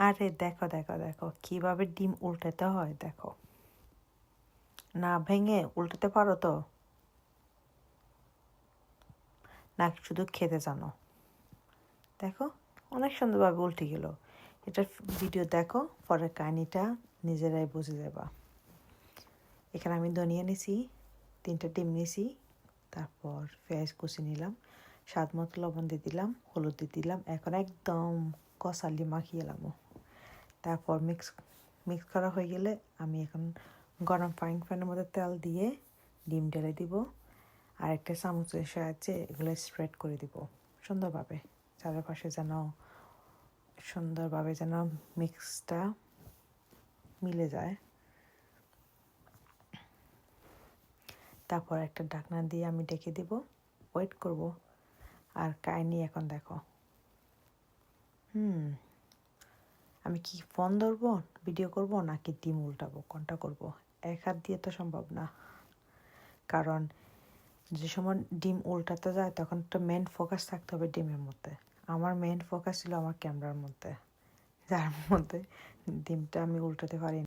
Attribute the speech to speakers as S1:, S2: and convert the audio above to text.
S1: আরে দেখো দেখো দেখো কিভাবে ডিম উল্টাতে হয় দেখো, না ভেঙে উল্টাতে পারো তো, না শুধু খেতে জানো? দেখো অনেক সুন্দরভাবে উল্টে গেল। এটার ভিডিও দেখো, পরের কাহিনিটা নিজেরাই বুঝে যাবা। এখানে আমি ধনিয়া নিছি, 3টা ডিম নিছি, তারপর পেঁয়াজ কুচি নিলাম, স্বাদ মতো লবণ দিয়ে দিলাম, হলুদ দিয়ে দিলাম। এখন একদম কষালি মাখিয়ে এলাম। তারপর মিক্স করা হয়ে গেলে আমি এখন গরম ফ্রাইং প্যানের মধ্যে তেল দিয়ে ডিম ঢেলে দিব, আর একটা চামচের সাহায্যে এগুলো স্প্রেড করে দিব সুন্দরভাবে, চারপাশে সুন্দরভাবে যেন মিক্সটা মিলে যায়। তারপর একটা ঢাকনা দিয়ে আমি ডেকে দিব, ওয়েট করব। আর কাহিনি এখন দেখো। আমি কি ফোন ধরবো ভিডিও করব নাকি ডিম উল্টাবো, কোনটা করব? এক হাত দিয়ে তো সম্ভব না, কারণ যে সময় ডিম উল্টাতে যায় তখন তো মেন ফোকাস থাকতে হবে ডিমের মধ্যে। আমার মেন ফোকাস ছিল আমার ক্যামেরার মধ্যে, যার মধ্যে ডিমটা আমি উল্টাতে পারি।